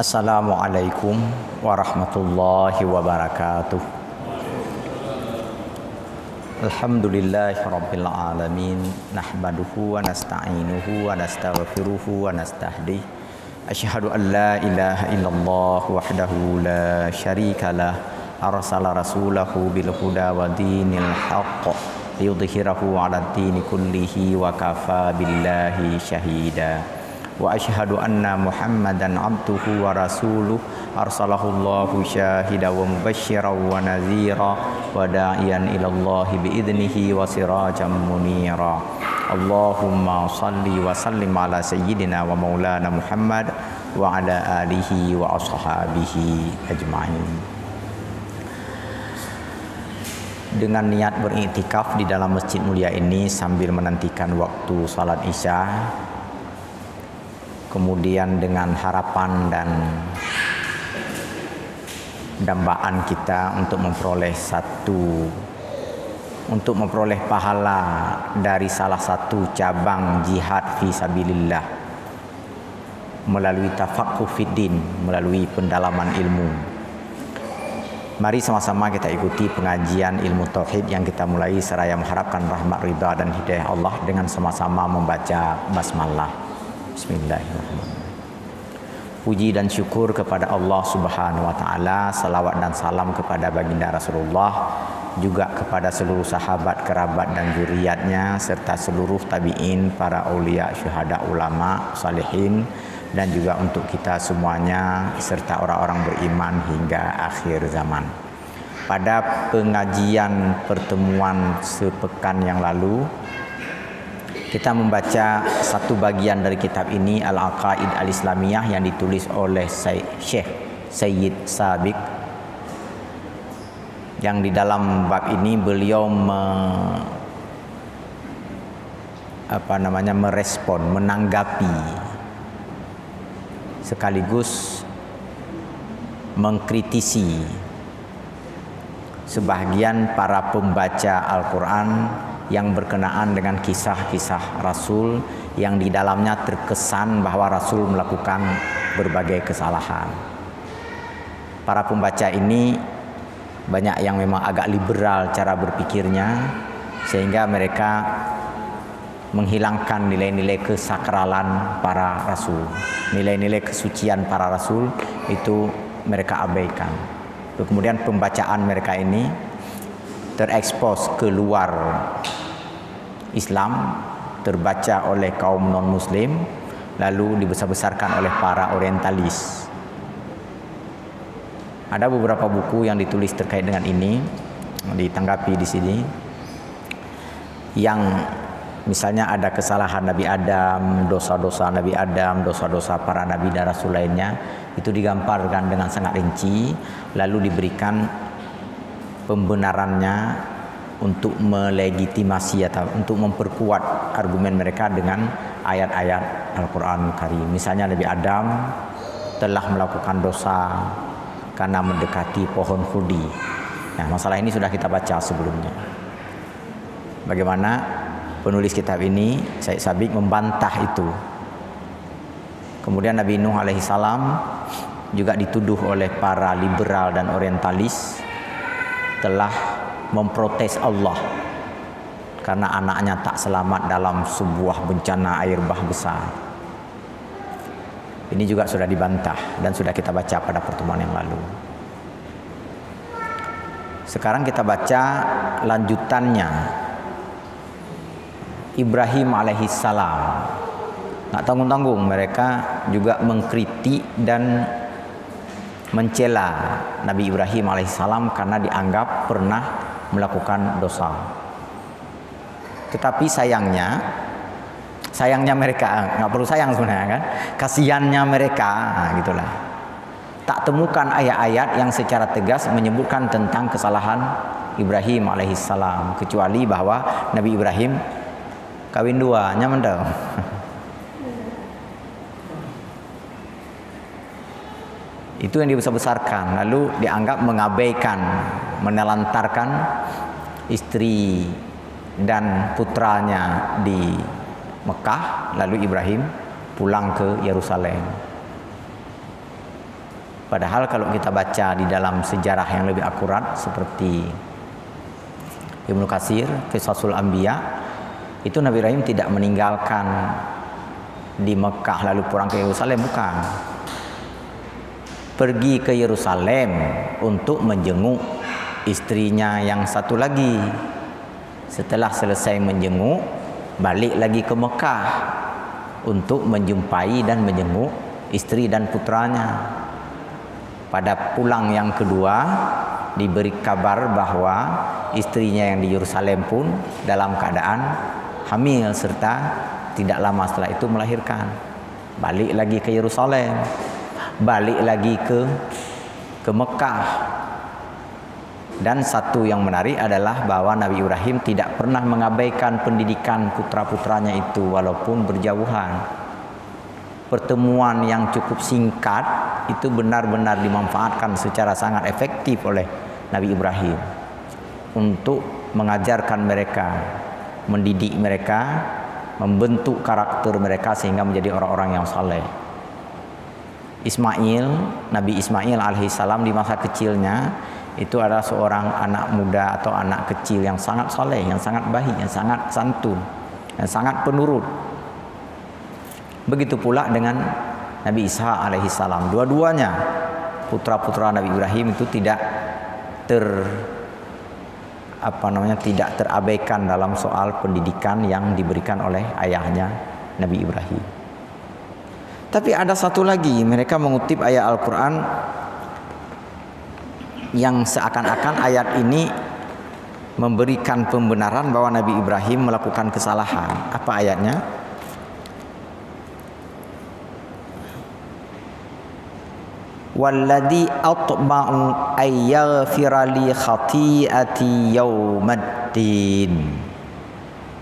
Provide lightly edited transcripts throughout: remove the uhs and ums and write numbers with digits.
Assalamualaikum warahmatullahi wabarakatuh. Alhamdulillahirabbil alamin, nahmaduhu wa nasta'inuhu wa nastaghfiruhu wa nastahdihi. Asyhadu an la ilaha illallah wahdahu la syarikalah, arsala rasulahu bil huda wa dinil haqq liyudhhirahu 'alad dini kullihi wa kafa billahi syahida. Wa asyhadu anna Muhammadan abduhu wa rasuluh, arsalahu Allahu syahida wa mubasysyiran wa nadhira wa da'iyan ila Allah bi'idnihi wa sirajan munira. Allahumma salli wa sallim ala sayyidina wa maulana Muhammad wa ala alihi wa ashabihi ajma'in. Dengan niat beriktikaf di dalam masjid mulia ini sambil menantikan waktu salat Isya, kemudian dengan harapan dan dambaan kita untuk memperoleh pahala dari salah satu cabang jihad fi sabilillah melalui tafaqquh fiddin, melalui pendalaman ilmu. Mari sama-sama kita ikuti pengajian ilmu tauhid yang kita mulai seraya mengharapkan rahmat ridha dan hidayah Allah dengan sama-sama membaca basmalah. Bismillahirrahmanirrahim. Puji dan syukur kepada Allah Subhanahu wa taala, salawat dan salam kepada baginda Rasulullah, juga kepada seluruh sahabat, kerabat dan zuriatnya, serta seluruh tabi'in, para aulia, syuhada, ulama, salihin, dan juga untuk kita semuanya serta orang-orang beriman hingga akhir zaman. Pada pengajian pertemuan sepekan yang lalu, kita membaca satu bagian dari kitab ini, Al-Aqaid Al-Islamiyah, yang ditulis oleh Syekh Sayyid Sabiq, yang di dalam bab ini beliau merespon, menanggapi sekaligus mengkritisi sebahagian para pembaca Al-Quran yang berkenaan dengan kisah-kisah Rasul yang di dalamnya terkesan bahwa Rasul melakukan berbagai kesalahan. Para pembaca ini banyak yang memang agak liberal cara berpikirnya, sehingga mereka menghilangkan nilai-nilai kesakralan para Rasul, nilai-nilai kesucian para Rasul itu mereka abaikan. Kemudian pembacaan mereka ini terekspos keluar Islam, terbaca oleh kaum non-muslim, lalu dibesar-besarkan oleh para orientalis. Ada beberapa buku yang ditulis terkait dengan ini, ditanggapi di sini, yang misalnya ada kesalahan Nabi Adam, dosa-dosa Nabi Adam, dosa-dosa para nabi dan rasul lainnya, itu digambarkan dengan sangat rinci, lalu diberikan pembenarannya untuk melegitimasi atau untuk memperkuat argumen mereka dengan ayat-ayat Al-Quran Karim. Misalnya Nabi Adam telah melakukan dosa karena mendekati pohon khudi. Nah, masalah ini sudah kita baca sebelumnya. Bagaimana penulis kitab ini, Syekh Sabiq, membantah itu. Kemudian Nabi Nuh alaihissalam juga dituduh oleh para liberal dan orientalis telah memprotes Allah karena anaknya tak selamat dalam sebuah bencana air bah besar. Ini juga sudah dibantah dan sudah kita baca pada pertemuan yang lalu. Sekarang kita baca lanjutannya. Ibrahim alaihissalam, nggak tanggung-tanggung mereka juga mengkritik dan mencela Nabi Ibrahim alaihissalam karena dianggap pernah melakukan dosa. Tetapi sayangnya mereka, nggak perlu sayang sebenarnya kan, kasihannya mereka, gitulah, tak temukan ayat-ayat yang secara tegas menyebutkan tentang kesalahan Ibrahim alaihissalam, kecuali bahwa Nabi Ibrahim kawin dua, nyaman dah. Itu yang dibesar-besarkan, lalu dianggap mengabaikan, menelantarkan istri dan putranya di Mekah, lalu Ibrahim pulang ke Yerusalem. Padahal kalau kita baca di dalam sejarah yang lebih akurat seperti Ibnu Katsir, Qisasul Anbiya, itu Nabi Ibrahim tidak meninggalkan di Mekah lalu pulang ke Yerusalem, bukan. Pergi ke Yerusalem untuk menjenguk istrinya yang satu lagi. Setelah selesai menjenguk, balik lagi ke Mekah untuk menjumpai dan menjenguk istri dan putranya. Pada pulang yang kedua, diberi kabar bahwa istrinya yang di Yerusalem pun dalam keadaan hamil serta tidak lama setelah itu melahirkan. Balik lagi ke Yerusalem, balik lagi ke Mekah. Dan satu yang menarik adalah bahwa Nabi Ibrahim tidak pernah mengabaikan pendidikan putra-putranya itu walaupun berjauhan. Pertemuan yang cukup singkat itu benar-benar dimanfaatkan secara sangat efektif oleh Nabi Ibrahim untuk mengajarkan mereka, mendidik mereka, membentuk karakter mereka sehingga menjadi orang-orang yang saleh. Nabi Ismail alaihissalam di masa kecilnya itu adalah seorang anak muda atau anak kecil yang sangat saleh, yang sangat baik, yang sangat santun, yang sangat penurut. Begitu pula dengan Nabi Ishak alaihissalam. Dua-duanya putra-putra Nabi Ibrahim itu tidak terabaikan dalam soal pendidikan yang diberikan oleh ayahnya Nabi Ibrahim. Tapi ada satu lagi, mereka mengutip ayat Al-Quran yang seakan-akan ayat ini memberikan pembenaran bahwa Nabi Ibrahim melakukan kesalahan. Apa ayatnya? Walladzi atma'u ayyaghfira li khati'ati yaumaddin.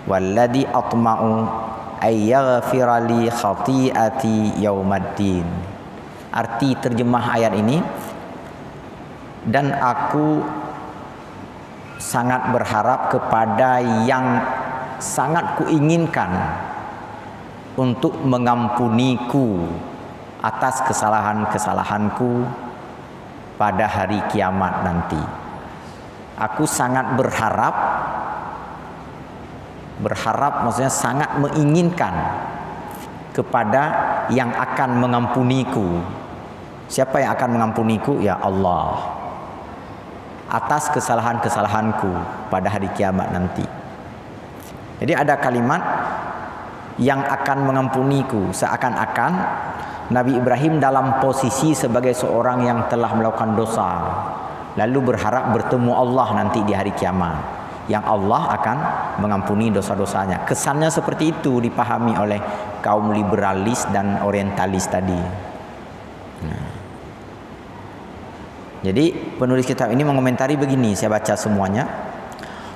Walladzi atma'u ayyaghfira li khati'ati yaumaddin. Arti terjemah ayat ini, dan aku sangat berharap kepada yang sangat kuinginkan untuk mengampuniku atas kesalahan-kesalahanku pada hari kiamat nanti. Aku sangat berharap maksudnya sangat menginginkan kepada yang akan mengampuniku. Siapa yang akan mengampuniku? Ya Allah. Atas kesalahan-kesalahanku pada hari kiamat nanti. Jadi ada kalimat yang akan mengampuniku, seakan-akan Nabi Ibrahim dalam posisi sebagai seorang yang telah melakukan dosa, lalu berharap bertemu Allah nanti di hari kiamat, yang Allah akan mengampuni dosa-dosanya. Kesannya seperti itu dipahami oleh kaum liberalis dan orientalis tadi. Jadi penulis kitab ini mengomentari begini, saya baca semuanya.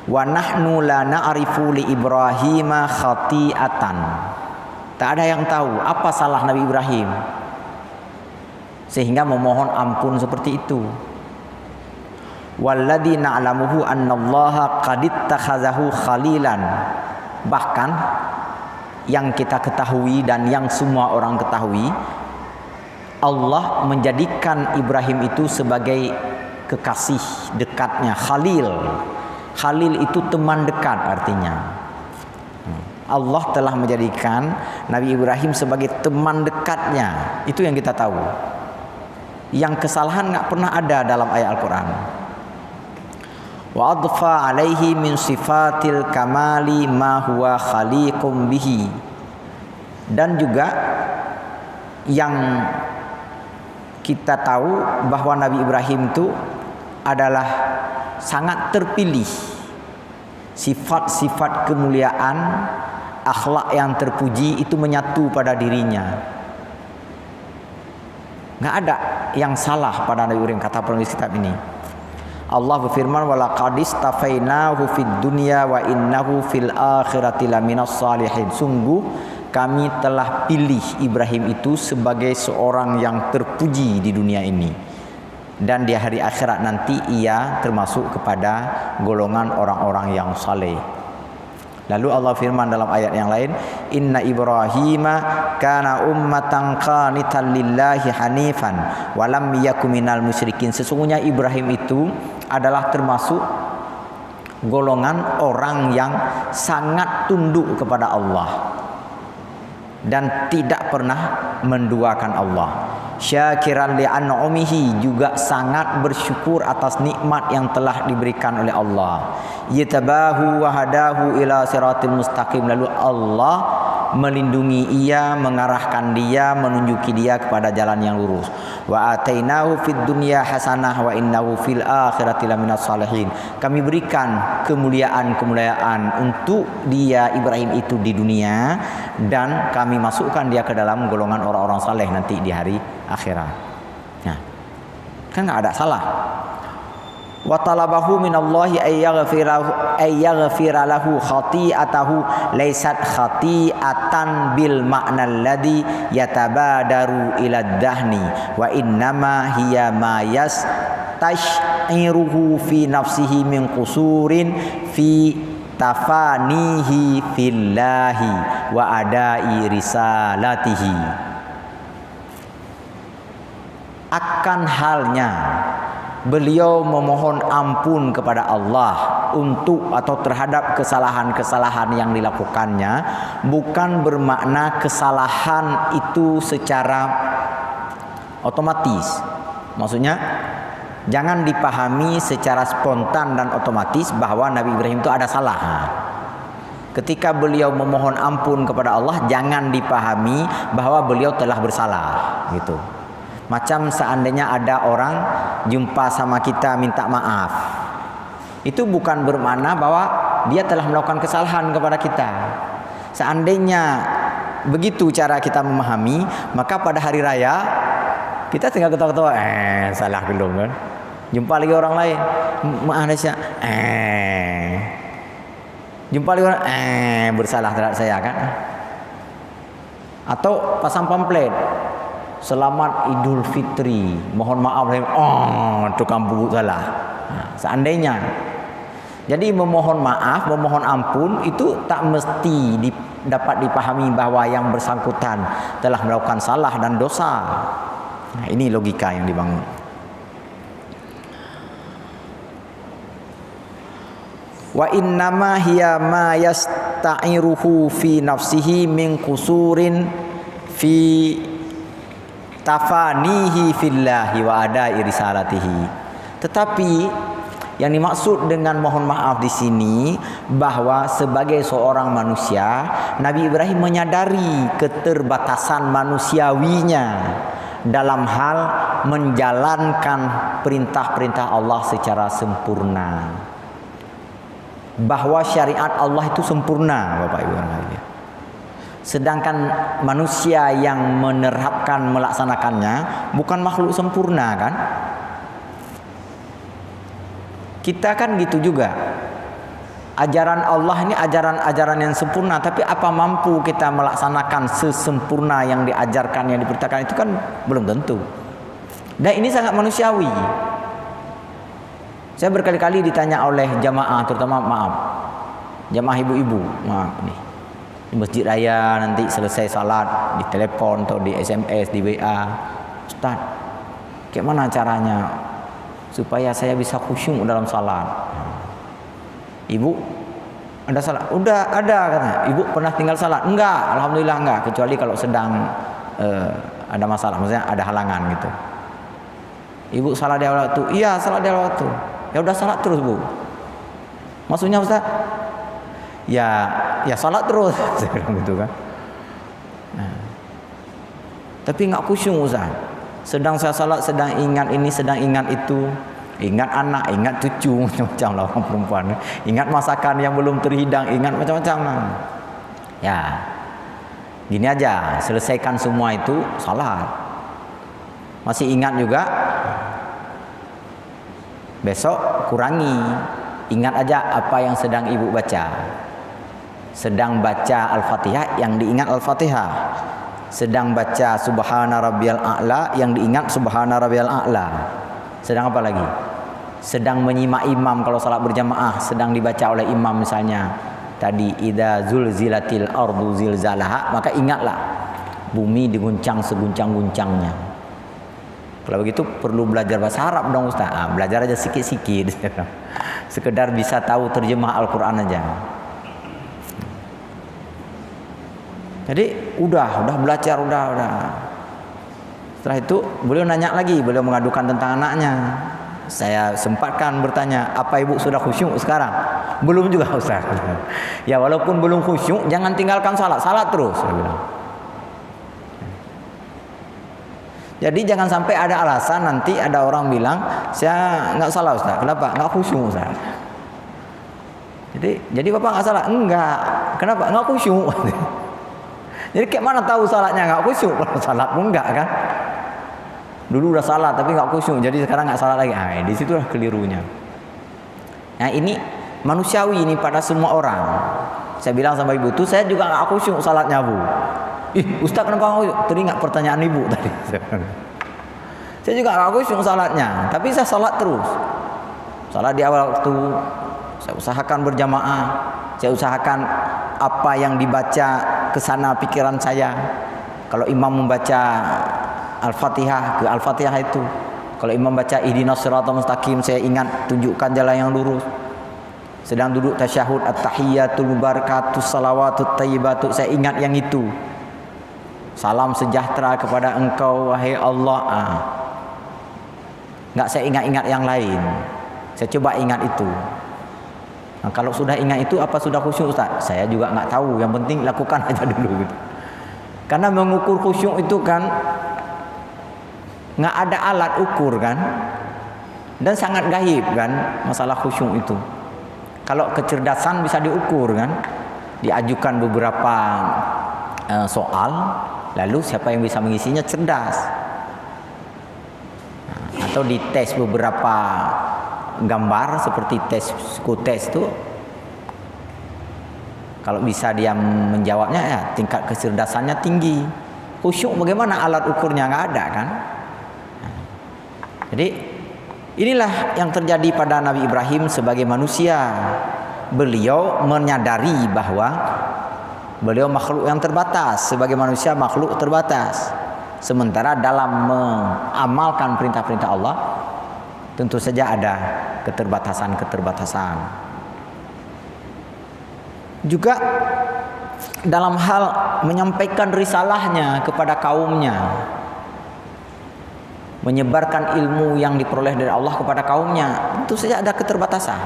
Wa nahnu la na'rifu li Ibrahima khati'atan. Tak ada yang tahu apa salah Nabi Ibrahim sehingga memohon ampun seperti itu. Walladzi na'lamuhu annallaha qad ittakhazahu khalilan. Bahkan yang kita ketahui dan yang semua orang ketahui, Allah menjadikan Ibrahim itu sebagai kekasih dekatnya, khalil. Khalil itu teman dekat artinya. Allah telah menjadikan Nabi Ibrahim sebagai teman dekatnya. Itu yang kita tahu. Yang kesalahan nggak pernah ada dalam ayat Al-Quran. Wa adfa alaihi min sifatil kamali ma huwa khaliqum bihi. Dan juga yang kita tahu bahwa Nabi Ibrahim itu adalah sangat terpilih. Sifat-sifat kemuliaan, akhlak yang terpuji itu menyatu pada dirinya. Nggak ada yang salah pada Nabi Ibrahim, kata penulis kitab ini. Allah berfirman, walaqad istafainahu fid dunya wa innahu fil akhirati laminas salihin. Sungguh kami telah pilih Ibrahim itu sebagai seorang yang terpuji di dunia ini, dan di hari akhirat nanti ia termasuk kepada golongan orang-orang yang saleh. Lalu Allah firman dalam ayat yang lain, Inna Ibrahima kana ummatan qanitan lillahi hanifan walam yakum minal musyrikin. Sesungguhnya Ibrahim itu adalah termasuk golongan orang yang sangat tunduk kepada Allah dan tidak pernah menduakan Allah. Syakiran li'an'umihi, juga sangat bersyukur atas nikmat yang telah diberikan oleh Allah. Yatabahu wa hadahu ila siratil mustaqim. Lalu Allah melindungi ia, mengarahkan dia, menunjuki dia kepada jalan yang lurus. Wa atainahu fid dunya hasanah wa innahu fil akhirati laminas salihin. Kami berikan kemuliaan untuk dia Ibrahim itu di dunia, dan kami masukkan dia ke dalam golongan orang-orang saleh nanti di hari akhirat. Nah, kan nggak ada salah. Wa talabahu minallahi ay yaghfira lahu khati'atahu laysat khati'atan bil ma'na alladhi yatabadaru ila dahni wa innama hiya ma yastash'iruhu fi nafsihi min qusurin fi tafanihi fillahi wa adai risalatihi. Akan halnya beliau memohon ampun kepada Allah untuk atau terhadap kesalahan-kesalahan yang dilakukannya, bukan bermakna kesalahan itu secara otomatis. Maksudnya jangan dipahami secara spontan dan otomatis bahwa Nabi Ibrahim itu ada salah. Ketika beliau memohon ampun kepada Allah, jangan dipahami bahwa beliau telah bersalah gitu. Macam seandainya ada orang jumpa sama kita minta maaf, itu bukan bermakna bahwa dia telah melakukan kesalahan kepada kita. Seandainya begitu cara kita memahami, maka pada hari raya kita tinggal ketawa-ketawa, salah belum kan? Jumpa lagi orang lain, maaf saya, jumpa lagi orang, bersalah terhadap saya kan? Atau pasang pamflet, Selamat Idul Fitri, mohon maaf, tukang bubuk salah. Nah, seandainya, jadi memohon maaf, memohon ampun itu tak mesti dapat dipahami bahwa yang bersangkutan telah melakukan salah dan dosa. Nah, ini logika yang dibangun. Wa innama hiya ma yasta'iruhu fi nafsihi min qusurin fi tafanihi fillahi wa adai risalatihi. Tetapi yang dimaksud dengan mohon maaf di sini bahwa sebagai seorang manusia, Nabi Ibrahim menyadari keterbatasan manusiawinya dalam hal menjalankan perintah-perintah Allah secara sempurna. Bahwa syariat Allah itu sempurna, Bapak Ibu sekalian. Sedangkan manusia yang menerapkan, melaksanakannya bukan makhluk sempurna kan? Kita kan gitu juga. Ajaran Allah ini ajaran-ajaran yang sempurna, tapi apa mampu kita melaksanakan sesempurna yang diajarkan, yang diperintahkan itu kan belum tentu. Dan ini sangat manusiawi. Saya berkali-kali ditanya oleh jamaah, terutama jamaah ibu-ibu, nih di masjid raya nanti selesai salat, di telepon atau di SMS, di WA, Ustaz, kayak mana caranya supaya saya bisa khusyuk dalam salat? Ibu, ada salat? Udah ada katanya. Ibu pernah tinggal salat? Enggak, alhamdulillah enggak, kecuali kalau sedang ada masalah, maksudnya ada halangan gitu. Ibu salat di awal waktu? Iya, salat di awal waktu. Ya udah salat terus, Bu. Maksudnya Ustaz? Ya salat terus, gitu kan. Nah, tapi nggak khusyuk Ustaz. Sedang saya salat, sedang ingat ini, sedang ingat itu, ingat anak, ingat cucu, macam-macam lah orang perempuan. Ingat masakan yang belum terhidang, ingat macam-macam lah. Ya, gini aja, selesaikan semua itu salat. Masih ingat juga, besok kurangi. Ingat aja apa yang sedang ibu baca. Sedang baca Al-Fatihah, yang diingat Al-Fatihah. Sedang baca Subhana Rabbiyal A'la, yang diingat Subhana Rabbiyal A'la. Sedang apa lagi? Sedang menyimak imam kalau salat berjamaah, sedang dibaca oleh imam misalnya. tadi idza zulzilatil ardu zilzalaha, maka ingatlah bumi diguncang seguncang-guncangnya. Kalau begitu perlu belajar bahasa Arab dong Ustaz. Belajar aja sikit-sikit. Sekedar bisa tahu terjemah Al-Qur'an aja. Jadi udah belajar udah. Setelah itu beliau nanya lagi, beliau mengadukan tentang anaknya. Saya sempatkan bertanya, apa ibu sudah khusyuk sekarang? Belum juga Ustaz. Ya walaupun belum khusyuk, jangan tinggalkan salat terus. Saya bilang. Jadi jangan sampai ada alasan nanti ada orang bilang, saya nggak salah Ustaz. Kenapa? Nggak khusyuk Ustaz. Jadi bapak nggak salah? Enggak. Kenapa? Nggak khusyuk. Jadi kayak mana tahu salatnya nggak khusyuk? Kalau salat pun enggak kan? Dulu udah salah tapi nggak khusyuk, jadi sekarang nggak salah lagi. Di situlah kelirunya. Nah ini manusiawi ini pada semua orang. Saya bilang sama ibu tuh, saya juga nggak khusyuk salatnya Bu. Ustaz kenapa nggak khusyuk? Teringat pertanyaan ibu tadi. Saya juga nggak khusyuk salatnya, tapi saya salat terus. Salat di awal waktu, saya usahakan berjamaah, saya usahakan apa yang dibaca kesana pikiran saya. Kalau imam membaca Al-Fatihah, ke Al-Fatihah itu. Kalau imam baca ihdinas siratal mustaqim, saya ingat tunjukkan jalan yang lurus. Sedang duduk tasyahud at-tahiyyatul mubarakatus salawatut thayyibatu, saya ingat yang itu. Salam sejahtera kepada engkau wahai Allah. Enggak saya ingat-ingat yang lain. Saya coba ingat itu. Nah, kalau sudah ingat itu apa sudah khusyuk Ustaz? Saya juga enggak tahu, yang penting lakukan aja dulu gitu. Karena mengukur khusyuk itu kan nggak ada alat ukur kan, dan sangat gaib kan masalah khusyuk itu. Kalau kecerdasan bisa diukur kan, diajukan beberapa soal, lalu siapa yang bisa mengisinya cerdas. Atau dites beberapa gambar seperti tes psikotes itu, kalau bisa dia menjawabnya ya tingkat kecerdasannya tinggi. Khusyuk bagaimana alat ukurnya? Nggak ada kan. Jadi inilah yang terjadi pada Nabi Ibrahim sebagai manusia. Beliau menyadari bahwa beliau makhluk yang terbatas, sebagai manusia makhluk terbatas. Sementara dalam mengamalkan perintah-perintah Allah tentu saja ada keterbatasan-keterbatasan. Juga dalam hal menyampaikan risalahnya kepada kaumnya, menyebarkan ilmu yang diperoleh dari Allah kepada kaumnya, tentu saja ada keterbatasan.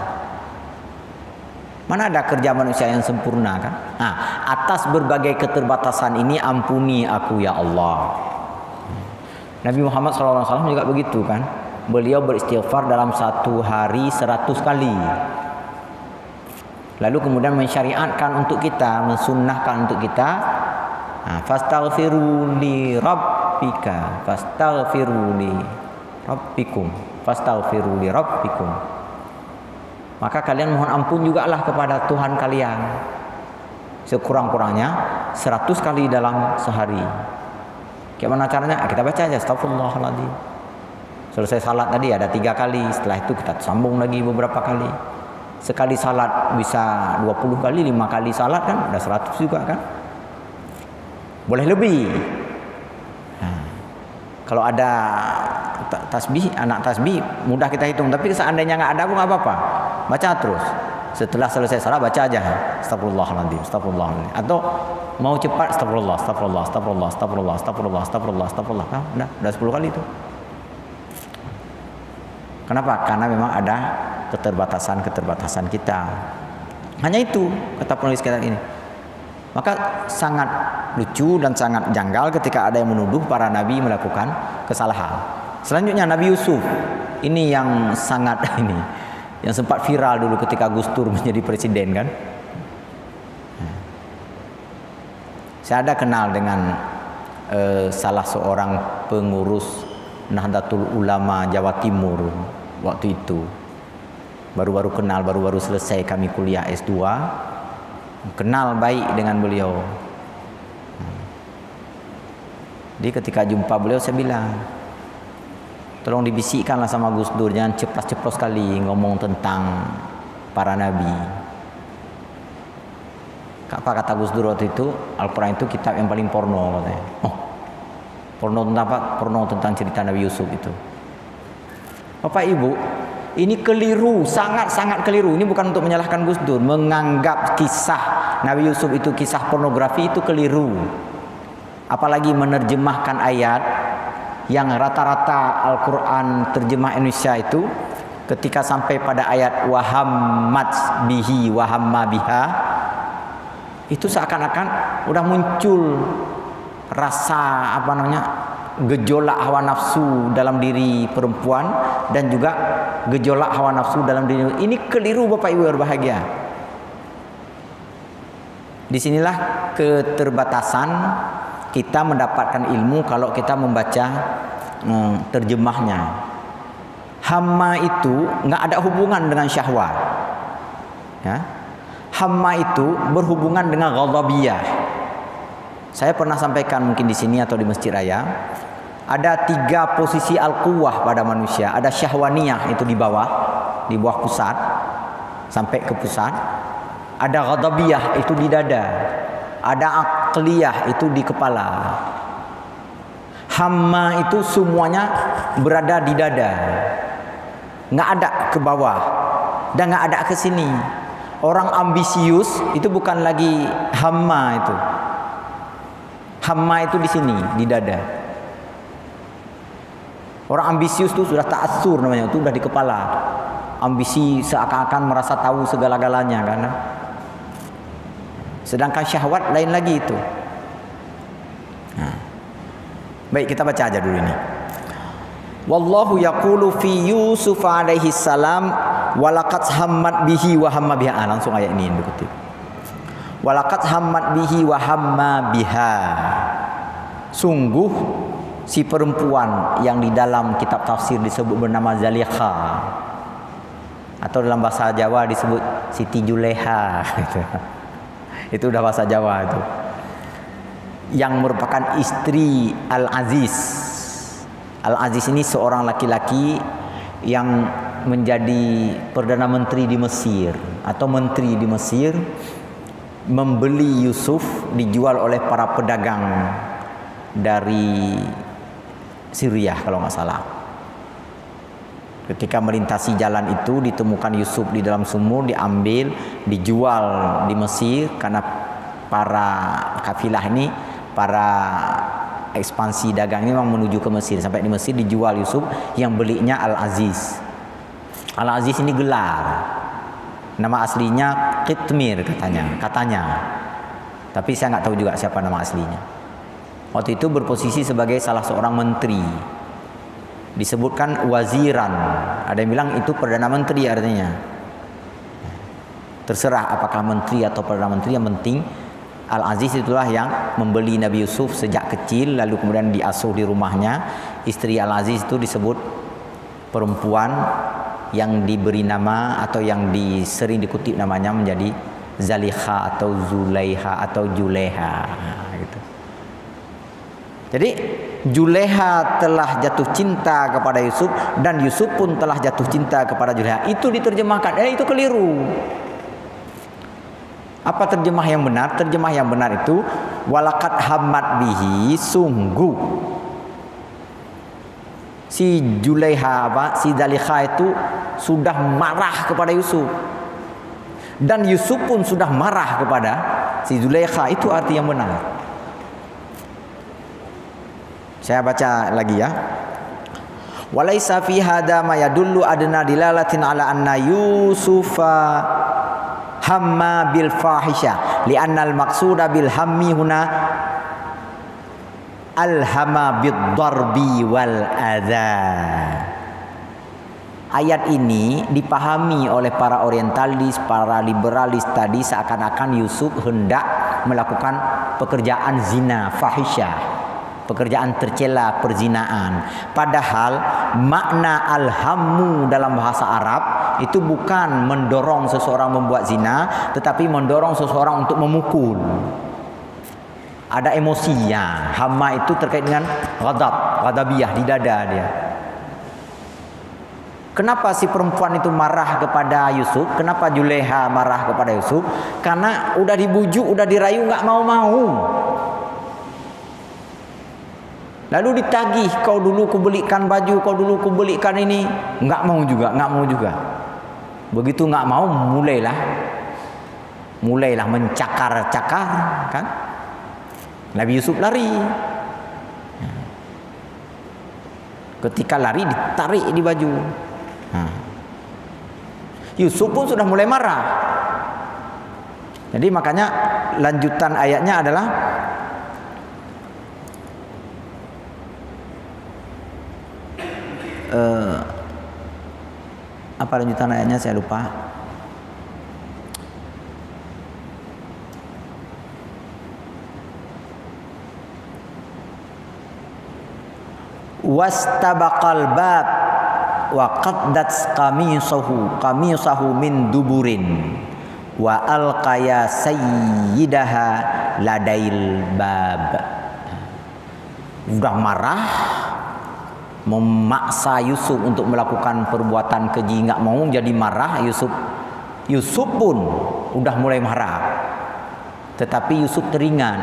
Mana ada kerja manusia yang sempurna kan? Atas berbagai keterbatasan ini ampuni aku ya Allah. Nabi Muhammad SAW juga begitu kan? Beliau beristighfar dalam satu hari 100 kali. Lalu kemudian mensyariatkan untuk kita, mensunnahkan untuk kita, fastaghfiru li rabbika, fastaghfiru li rabbikum, fastaghfiru li rabbikum. Maka kalian mohon ampun jugalah kepada Tuhan kalian, sekurang-kurangnya 100 kali dalam sehari. Bagaimana caranya? Kita baca aja astagfirullahaladzim. Selesai salat tadi ada 3 kali, setelah itu kita sambung lagi beberapa kali. Sekali salat bisa 20 kali, 5 kali salat kan udah 100 juga kan. Boleh lebih. Kalau ada tasbih, anak tasbih mudah kita hitung, tapi seandainya nggak ada pun nggak apa-apa. Baca terus. Setelah selesai salat baca aja astagfirullahaladzim, astagfirullahaladzim. Atau mau cepat astagfirullah, astagfirullah, astagfirullah, astagfirullah, astagfirullah, astagfirullah, astagfirullah. Udah 10 kali itu. Kenapa? Karena memang ada keterbatasan-keterbatasan kita. Hanya itu kata penulis kitab ini. Maka sangat lucu dan sangat janggal ketika ada yang menuduh para nabi melakukan kesalahan. Selanjutnya Nabi Yusuf. Ini yang sangat ini, yang sempat viral dulu ketika Gus Dur menjadi presiden kan. Saya ada kenal dengan salah seorang pengurus Nahdlatul Ulama Jawa Timur waktu itu. Baru-baru kenal, baru-baru selesai kami kuliah S2. Kenal baik dengan beliau. Jadi ketika jumpa beliau saya bilang, tolong dibisikkanlah sama Gus Dur, jangan ceplos-ceplos sekali ngomong tentang para nabi. Apa kata Gus Dur waktu itu? Al-Quran itu kitab yang paling porno katanya. Oh, porno tentang apa? Porno tentang cerita Nabi Yusuf itu. Bapak Ibu, ini keliru, sangat-sangat keliru. Ini bukan untuk menyalahkan Gus Dur. Menganggap kisah Nabi Yusuf itu kisah pornografi itu keliru. Apalagi menerjemahkan ayat yang rata-rata Al-Quran terjemah Indonesia itu ketika sampai pada ayat wahammat bihi wahamma biha, itu seakan-akan udah muncul rasa gejolak hawa nafsu dalam diri perempuan dan juga gejolak hawa nafsu dalam diri. Ini keliru Bapak Ibu berbahagia. Disinilah keterbatasan kita mendapatkan ilmu kalau kita membaca terjemahnya. Hamma itu nggak ada hubungan dengan syahwat. Ya. Hamma itu berhubungan dengan ghadabiyah. Saya pernah sampaikan mungkin di sini atau di Masjid Raya, ada 3 posisi al-quwah pada manusia. Ada syahwaniyah itu di bawah pusat sampai ke pusat. Ada ghadabiyah itu di dada. Ada aqliyah itu di kepala. Hamma itu semuanya berada di dada, nggak ada ke bawah dan nggak ada ke sini. Orang ambisius itu bukan lagi hamma itu. Hamma itu di sini, di dada. Orang ambisius itu sudah ta'assur namanya, itu sudah di kepala. Ambisi seakan-akan merasa tahu segala-galanya kan. Sedangkan syahwat lain lagi itu. Nah. Baik, kita baca aja dulu ini. Wallahu yaqulu fi Yusuf alaihi salam walaqad hammat bihi wa hamma biha. Langsung ayat ini yang dikutip. Walaqad hammat bihi wa hamma biha. Sungguh si perempuan yang di dalam kitab tafsir disebut bernama Zalikha, atau dalam bahasa Jawa disebut Siti Juleha gitu. Itu udah bahasa Jawa itu. Yang merupakan istri Al-Aziz. Al-Aziz ini seorang laki-laki yang menjadi Perdana Menteri di Mesir atau menteri di Mesir, membeli Yusuf, dijual oleh para pedagang dari Syria kalau nggak salah. Ketika melintasi jalan itu ditemukan Yusuf di dalam sumur, diambil, dijual di Mesir karena para kafilah ini, para ekspansi dagang ini memang menuju ke Mesir. Sampai di Mesir dijual Yusuf, yang belinya Al-Aziz. Al-Aziz ini gelar. Nama aslinya Qitmir katanya. Tapi saya nggak tahu juga siapa nama aslinya. Waktu itu berposisi sebagai salah seorang menteri. Disebutkan waziran. Ada yang bilang itu perdana menteri artinya. Terserah apakah menteri atau perdana menteri, yang penting Al-Aziz itulah yang membeli Nabi Yusuf sejak kecil, lalu kemudian diasuh di rumahnya. Istri Al-Aziz itu disebut perempuan yang diberi nama atau yang sering dikutip namanya menjadi Zalikha atau Zulaiha atau Juleha gitu. Jadi Juleha telah jatuh cinta kepada Yusuf dan Yusuf pun telah jatuh cinta kepada Juleha. Itu diterjemahkan, itu keliru. Apa terjemah yang benar? Terjemah yang benar itu walaqad hammat bihi, sungguh si Juleha si Zalikha itu sudah marah kepada Yusuf. Dan Yusuf pun sudah marah kepada si Zulekha. Itu arti yang benar. Saya baca lagi ya. Walaisa fi hada ma yadullu adna dilalatin ala anna Yusufa hamma bil fahisha li'anna al maqsuda bil hammi huna alhama bid darbi wal adza. Ayat ini dipahami oleh para orientalis, para liberalis tadi seakan-akan Yusuf hendak melakukan pekerjaan zina, fahisyah, pekerjaan tercela, perzinaan. Padahal makna alhamu dalam bahasa Arab itu bukan mendorong seseorang membuat zina, tetapi mendorong seseorang untuk memukul. Ada emosinya. Hamma itu terkait dengan ghadab, ghadabiyah di dada dia. Kenapa si perempuan itu marah kepada Yusuf? Kenapa Juleha marah kepada Yusuf? Karena udah dibujuk, udah dirayu, nggak mau-mau. Lalu ditagih, kau dulu kubelikan baju, kau dulu kubelikan ini, nggak mau juga. Begitu nggak mau, mulailah mencakar-cakar, kan? Nabi Yusuf lari. Ketika lari ditarik di baju. Yusuf pun sudah mulai marah. Jadi makanya lanjutan ayatnya adalah apa lanjutan ayatnya saya lupa. Wastabaqal bab wa qaddat qamisahu min duburin wa alqaya sayyidaha ladail bab. Udah marah, memaksa Yusuf untuk melakukan perbuatan keji, nggak mau, jadi marah. Yusuf pun udah mulai marah, tetapi Yusuf teringat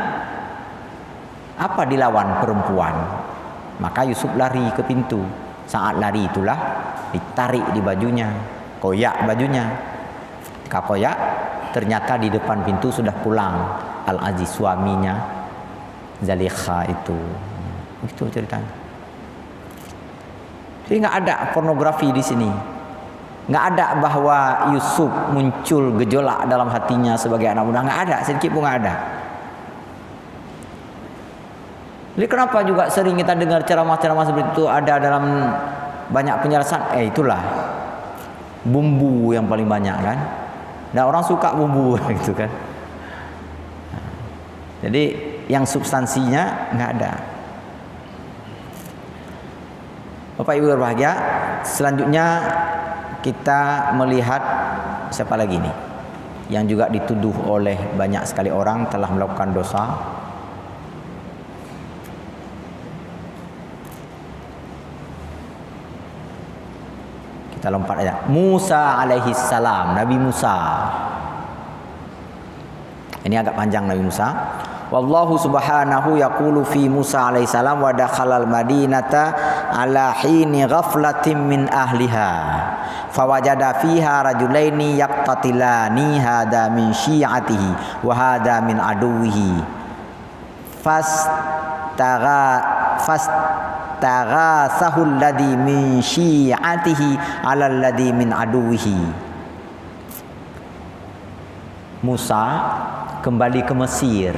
apa dilawan perempuan. Maka Yusuf lari ke pintu. Saat lari itulah ditarik di bajunya, koyak bajunya. Ketika koyak, ternyata di depan pintu sudah pulang Al-Aziz, suaminya Zalikha itu. Itu ceritanya. Jadi nggak ada pornografi di sini. Nggak ada bahwa Yusuf muncul gejolak dalam hatinya sebagai anak muda. Nggak ada, sedikit pun nggak ada. Jadi kenapa juga sering kita dengar ceramah-ceramah seperti itu ada dalam banyak penjelasan? Itulah bumbu yang paling banyak, kan? Dan orang suka bumbu gitu kan. Jadi yang substansinya nggak ada. Bapak Ibu berbahagia, selanjutnya kita melihat siapa lagi nih yang juga dituduh oleh banyak sekali orang telah melakukan dosa. Kita lompat aja. Musa alaihi salam, Nabi Musa. Ini agak panjang Nabi Musa. Wallahu subhanahu yaqulu fi Musa alaihi salam wa dakhalal madinata ala hini ghaflatin min ahliha fawajada fiha rajulaini yaqtatilani hada min syi'atihi wa hada min aduwihi taghasahu alladhi min syi'atihi 'ala alladhi min aduwihi. Musa kembali ke Mesir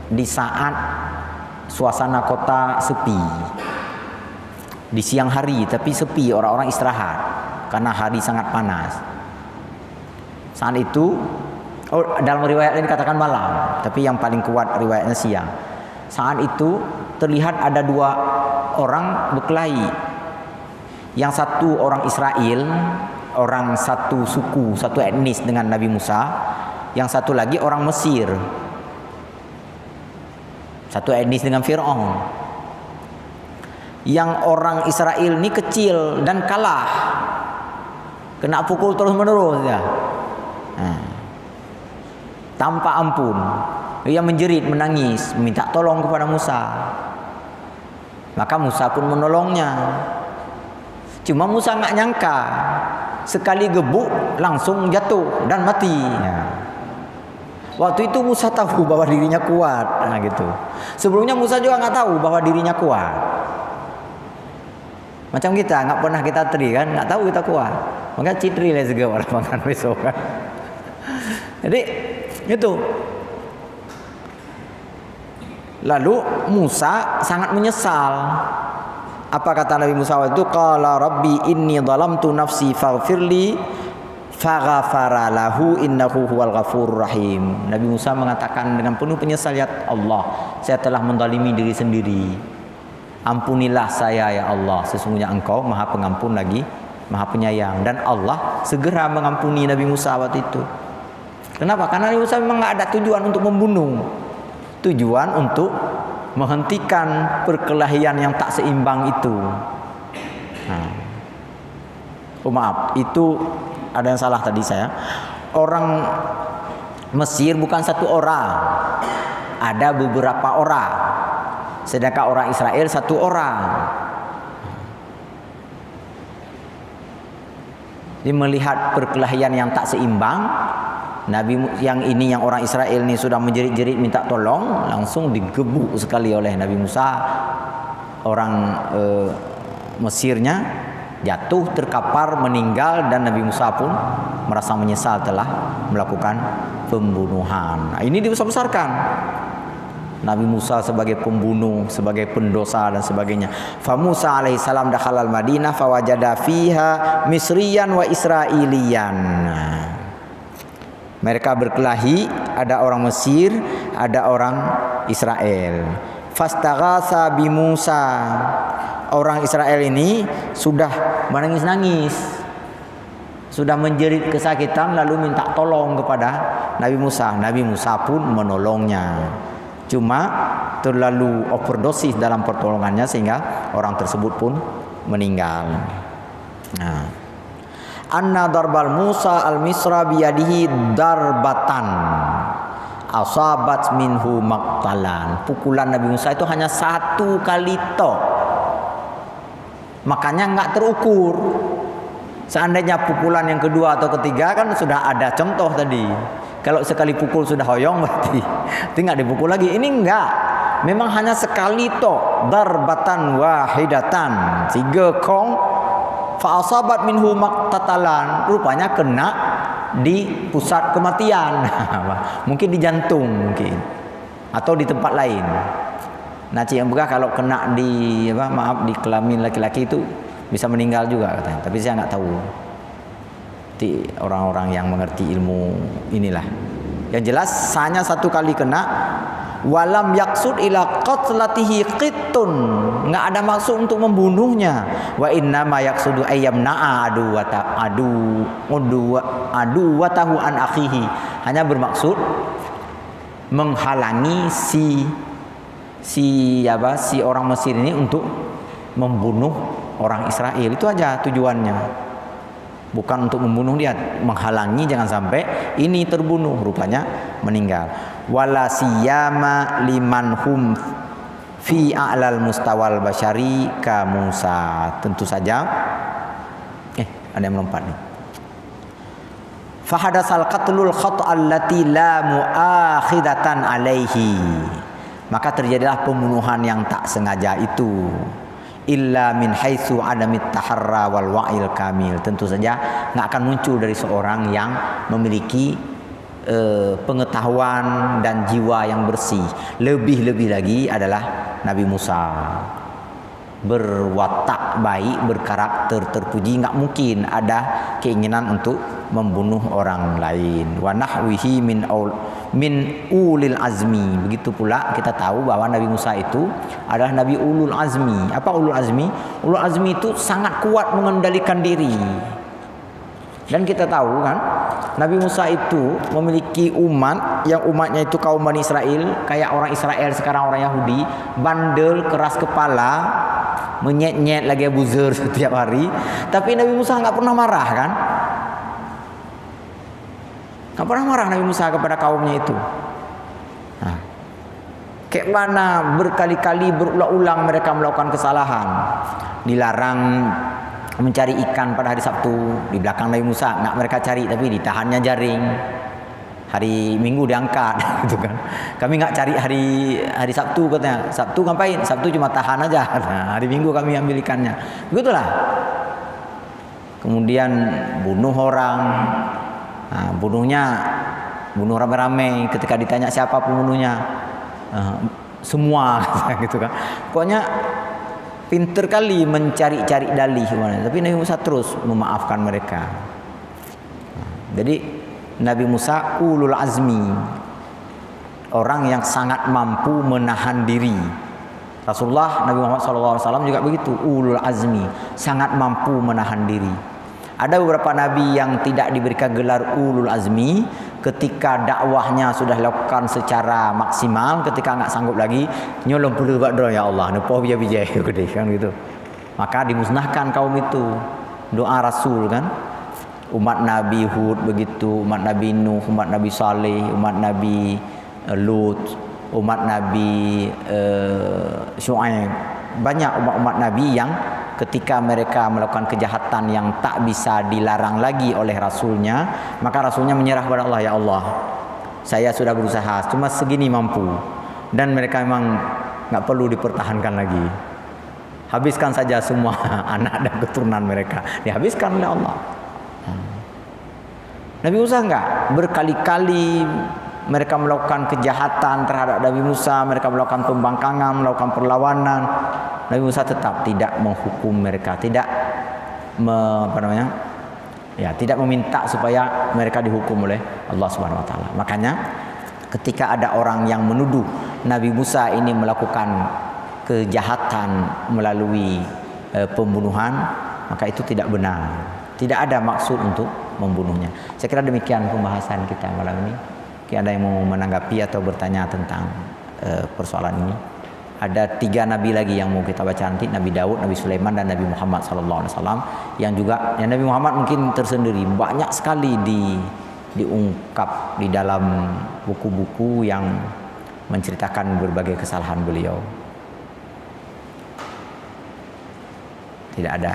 di saat suasana kota sepi. Di siang hari tapi sepi, orang-orang istirahat karena hari sangat panas. Saat itu, dalam riwayat ini dikatakan malam, tapi yang paling kuat riwayatnya siang. Saat itu terlihat ada dua orang berkelahi. Yang satu orang Israel, orang satu suku, satu etnis dengan Nabi Musa. Yang satu lagi orang Mesir, satu etnis dengan Fir'aun. Yang orang Israel ini kecil dan kalah, kena pukul terus menerus ya. Tanpa ampun. Ia menjerit, menangis, meminta tolong kepada Musa. Maka Musa pun menolongnya. Cuma Musa nggak nyangka, sekali gebuk langsung jatuh dan mati. Waktu itu Musa tahu bahwa dirinya kuat, gitu. Sebelumnya Musa juga nggak tahu bahwa dirinya kuat. Macam kita nggak pernah kita tri kan, nggak tahu kita kuat. Maka citri lah segala orang makan besok kan. Jadi itu. Lalu Musa sangat menyesal. Apa kata Nabi Musa waktu itu? Qala Rabbi inni dhalamtu nafsi faghfirli faghfara lahu innahu huwal ghafurur rahim. Nabi Musa mengatakan dengan penuh penyesal, ya Allah, saya telah menzalimi diri sendiri. Ampunilah saya ya Allah, sesungguhnya Engkau Maha Pengampun lagi Maha Penyayang. Dan Allah segera mengampuni Nabi Musa waktu itu. Kenapa? Karena Nabi Musa memang nggak ada tujuan untuk membunuh. Tujuan untuk menghentikan perkelahian yang tak seimbang itu. Oh maaf, itu ada yang salah tadi saya. Orang Mesir bukan satu orang, ada beberapa orang. Sedangkan orang Israel satu orang. Dia melihat perkelahian yang tak seimbang, Nabi yang ini yang orang Israel ini sudah menjerit-jerit minta tolong, langsung digebuk sekali oleh Nabi Musa. Orang Mesirnya jatuh terkapar meninggal dan Nabi Musa pun merasa menyesal telah melakukan pembunuhan. Nah, ini dibesar-besarkan. Nabi Musa sebagai pembunuh, sebagai pendosa dan sebagainya. Fa Musa alaihissalam dakhala al-Madinah fawajada fiha Misriyan wa Israiliyan. Mereka berkelahi, ada orang Mesir, ada orang Israel. Fastaghasa bi Musa. Orang Israel ini sudah menangis-nangis, sudah menjerit kesakitan, lalu minta tolong kepada Nabi Musa. Nabi Musa pun menolongnya. Cuma terlalu overdosis dalam pertolongannya sehingga orang tersebut pun meninggal. Nah, anna darbal Musa al-Misra biyadihi darbatan asabat minhu maqtalan. Pukulan Nabi Musa itu hanya satu kali tok. Makanya enggak terukur. Seandainya pukulan yang kedua atau ketiga kan sudah ada contoh tadi. Kalau sekali pukul sudah hoyong berarti enggak dipukul lagi. Ini enggak. Memang hanya sekali tok. Darbatan wahidatan. 3 kong fa asabat minhu maqtatalan. Rupanya kena di pusat kematian. Mungkin di jantung mungkin. Atau di tempat lain. Nah, Cik yang Begah kalau kena di di kelamin laki-laki itu bisa meninggal juga katanya. Tapi saya nggak tahu. Nanti orang-orang yang mengerti ilmu inilah. Yang jelas hanya satu kali kena. Walam yaksud ila qatlatihi qittun. Nggak ada maksud untuk membunuhnya. Wa inna ma yaksudu ayyamna'a adu watahu an akhihi. Hanya bermaksud menghalangi si orang Mesir ini untuk membunuh orang Israel. Itu aja tujuannya. Bukan untuk membunuh dia, menghalangi jangan sampai ini terbunuh, rupanya meninggal. Wala siyama liman hum fi a'lal mustawal basyari ka Musa. Tentu saja ada yang melompat nih. Fahadasal qatlul khata' allati la mu'akhidatan alaihi. Maka terjadilah pembunuhan yang tak sengaja itu. Illa min haitsu adamit taharra wal wa'il kamil. Tentu saja enggak akan muncul dari seorang yang memiliki pengetahuan dan jiwa yang bersih. Lebih-lebih lagi adalah Nabi Musa. Berwatak baik, berkarakter terpuji, enggak mungkin ada keinginan untuk membunuh orang lain. Wa nahwihi min ulil azmi. Begitu pula kita tahu bahwa Nabi Musa itu adalah Nabi ulul azmi. Apa ulul azmi? Ulul azmi itu sangat kuat mengendalikan diri. Dan kita tahu kan, Nabi Musa itu memiliki umat yang umatnya itu kaum Bani Israel, kayak orang Israel sekarang orang Yahudi, bandel, keras kepala, menyet-nyet lagi buzzer setiap hari. Tapi Nabi Musa enggak pernah marah kan? Enggak pernah marah Nabi Musa kepada kaumnya itu. Nah, kayak mana berkali-kali berulang-ulang mereka melakukan kesalahan. Dilarang mencari ikan pada hari Sabtu, di belakang Nabi Musa enggak mereka cari, tapi ditahannya jaring. Hari Minggu diangkat gitu kan. Kami enggak cari hari Sabtu katanya. Sabtu ngapain? Sabtu cuma tahan aja. Nah, hari Minggu kami ambil ikannya. Begitulah. Kemudian bunuh orang. Nah, bunuh rame-rame. Ketika ditanya siapa pembunuhnya, semua gitu kan. Pokoknya pinter kali mencari-cari dalih. Tapi Nabi Musa terus memaafkan mereka. Jadi Nabi Musa ulul azmi, orang yang sangat mampu menahan diri. Rasulullah Nabi Muhammad SAW juga begitu, ulul azmi, sangat mampu menahan diri. Ada beberapa nabi yang tidak diberikan gelar ulul azmi, ketika dakwahnya sudah dilakukan secara maksimal, ketika enggak sanggup lagi, nyolong puluh bakdo ya Allah, nepoh bija-bija kan gitu. Maka dimusnahkan kaum itu. doa Rasul kan. Umat Nabi Hud begitu, umat Nabi Nuh, umat Nabi Saleh, umat Nabi Lut, umat Nabi Syuaib. Banyak umat-umat Nabi yang ketika mereka melakukan kejahatan yang tak bisa dilarang lagi oleh Rasulnya, maka Rasulnya menyerah kepada Allah, ya Allah, saya sudah berusaha, cuma segini mampu. Dan mereka memang nggak perlu dipertahankan lagi. Habiskan saja semua anak dan keturunan mereka. Dihabiskan oleh Allah. Nabi Musa enggak, berkali-kali mereka melakukan kejahatan terhadap Nabi Musa, mereka melakukan pembangkangan, melakukan perlawanan. Nabi Musa tetap tidak menghukum mereka, tidak tidak meminta supaya mereka dihukum oleh Allah Subhanahu wa taala. Makanya ketika ada orang yang menuduh Nabi Musa ini melakukan kejahatan melalui pembunuhan, maka itu tidak benar. Tidak ada maksud untuk membunuhnya. Saya kira demikian pembahasan kita malam ini. Ada yang mau menanggapi atau bertanya tentang persoalan ini? Ada 3 nabi lagi yang mau kita baca nanti, Nabi Daud, Nabi Sulaiman, dan Nabi Muhammad SAW. Yang juga yang Nabi Muhammad mungkin tersendiri, banyak sekali diungkap di dalam buku-buku yang menceritakan berbagai kesalahan beliau. Tidak ada.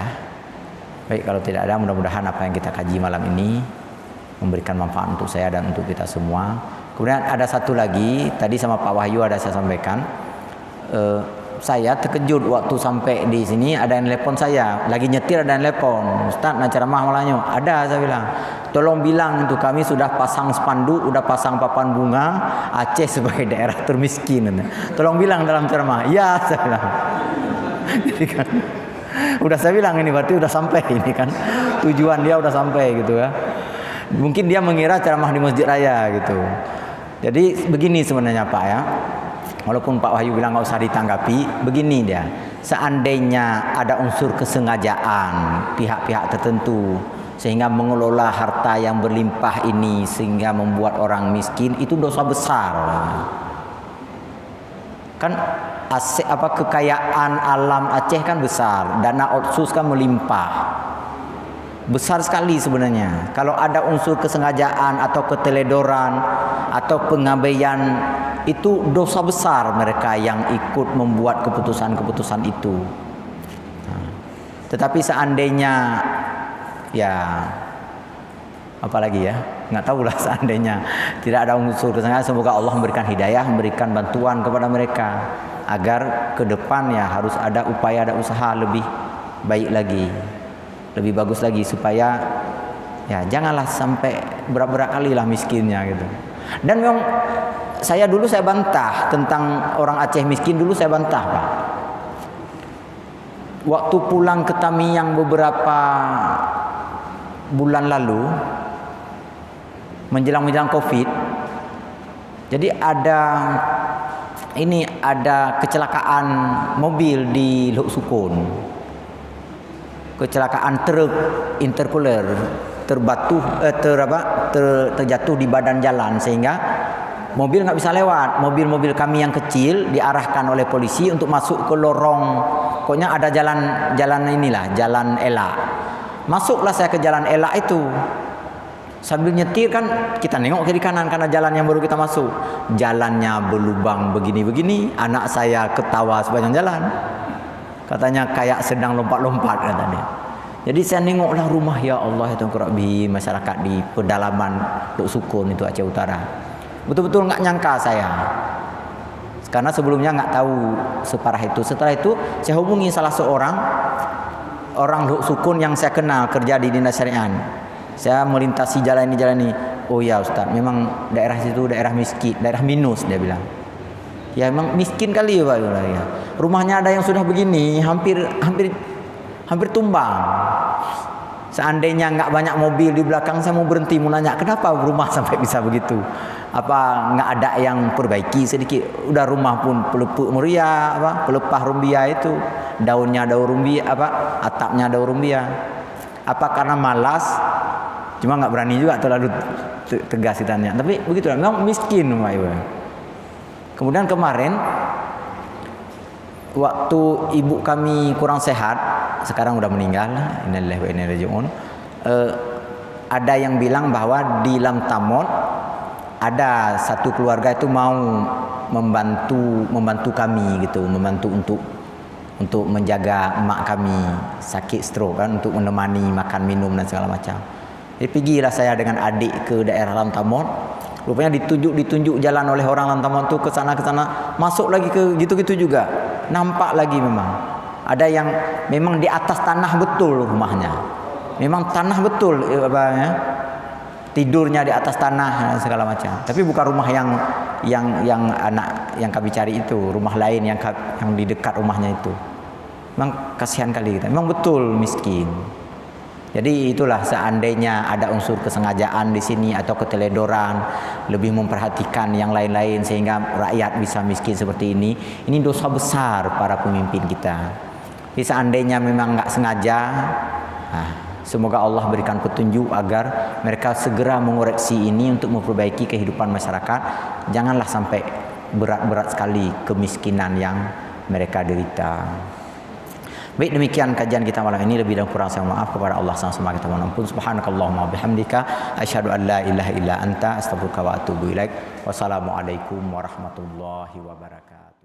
Baik, kalau tidak ada, mudah-mudahan apa yang kita kaji malam ini memberikan manfaat untuk saya dan untuk kita semua. Kemudian ada satu lagi, tadi sama Pak Wahyu ada saya sampaikan. Saya terkejut waktu sampai di sini, ada yang telepon saya, lagi nyetir ada yang telepon, Ustaz nak ceramah malahnya. Ada, saya bilang, tolong bilang itu kami sudah pasang spanduk, sudah pasang papan bunga Aceh sebagai daerah termiskin. Tolong bilang dalam ceramah. Ya, saya bilang. Jadi kan udah saya bilang ini berarti udah sampai ini kan, tujuan dia udah sampai gitu ya. Mungkin dia mengira ceramah di masjid raya gitu. Jadi begini sebenarnya Pak ya, walaupun Pak Wahyu bilang nggak usah ditanggapi, begini dia, seandainya ada unsur kesengajaan pihak-pihak tertentu sehingga mengelola harta yang berlimpah ini sehingga membuat orang miskin, itu dosa besar kan. Kekayaan alam Aceh kan besar, dana otsus kan melimpah, besar sekali sebenarnya. Kalau ada unsur kesengajaan atau keteledoran atau pengabaian, itu dosa besar mereka yang ikut membuat keputusan-keputusan itu. Tetapi seandainya ya apalagi ya, nggak tahulah, seandainya tidak ada unsur kesengajaan, semoga Allah memberikan hidayah, memberikan bantuan kepada mereka agar ke depan ya harus ada upaya, ada usaha lebih baik lagi, lebih bagus lagi, supaya ya janganlah sampai berat-berat kali lah miskinnya gitu. Dan memang saya dulu saya bantah tentang orang Aceh miskin, dulu saya bantah Pak. Waktu pulang ke Tamiang beberapa bulan lalu menjelang Covid, jadi ada kecelakaan mobil di Lok Sukun, kecelakaan truk intercooler terjatuh di badan jalan sehingga mobil nggak bisa lewat. Mobil-mobil kami yang kecil diarahkan oleh polisi untuk masuk ke lorong, pokoknya ada jalan elak. Masuklah saya ke jalan elak itu. Sambil nyetir kan kita nengok kiri kanan karena jalan yang baru kita masuk, jalannya berlubang begini-begini. Anak saya ketawa sepanjang jalan, katanya kayak sedang lompat-lompat katanya. Jadi saya nengoklah rumah, ya Allah itu Rabbi, masyarakat di pedalaman Lok Sukun itu Aceh Utara. Betul-betul nggak nyangka saya, karena sebelumnya nggak tahu separah itu. Setelah itu saya hubungi salah seorang orang Lok Sukun yang saya kenal, kerja di Dinas Syariah. Saya melintasi jalan ini. Oh ya Ustaz, memang daerah situ daerah miskin, daerah minus, dia bilang. Ya memang miskin kali ya Pak. Ya. Rumahnya ada yang sudah begini, hampir tumbang. Seandainya nggak banyak mobil di belakang, saya mau berhenti mau nanya kenapa rumah sampai bisa begitu. Apa nggak ada yang perbaiki sedikit? Udah rumah pun pelepah muria, pelepah rumbia itu, daunnya daun rumbia, atapnya daun rumbia. Apa karena malas? Cuma nggak berani juga terlalu tegas ditanya. Tapi begitu, memang miskin Pak Ibu. Kemudian kemarin waktu ibu kami kurang sehat, sekarang udah meninggal, innalillahi wa inna ilaihi raji'un. Ada yang bilang bahwa di Lamtamot ada satu keluarga itu mau membantu kami gitu, membantu untuk menjaga emak kami sakit stroke kan, untuk menemani makan minum dan segala macam. Jadi pergilah saya dengan adik ke daerah Lamtamot. Rupanya ditunjuk jalan oleh orang Lamtamot tu ke sana, masuk lagi ke gitu-gitu juga. Nampak lagi memang ada yang memang di atas tanah betul rumahnya. Memang tanah betul tidurnya di atas tanah dan segala macam. Tapi bukan rumah yang anak yang kami cari itu, rumah lain yang di dekat rumahnya itu. Memang kasihan kali kita. Memang betul miskin. Jadi itulah, seandainya ada unsur kesengajaan di sini atau keteledoran, lebih memperhatikan yang lain-lain sehingga rakyat bisa miskin seperti ini dosa besar para pemimpin kita. Jadi seandainya memang nggak sengaja, semoga Allah berikan petunjuk agar mereka segera mengoreksi ini untuk memperbaiki kehidupan masyarakat. Janganlah sampai berat-berat sekali kemiskinan yang mereka derita. Baik, demikian kajian kita malam ini. Lebih dan kurang saya maaf kepada Allah sama-sama kita mohon ampun. Subhanakallahumma bihamdika asyhadu an la ilaha illa anta astaghfiruka wa atubu ilaik. Wassalamualaikum warahmatullahi wabarakatuh.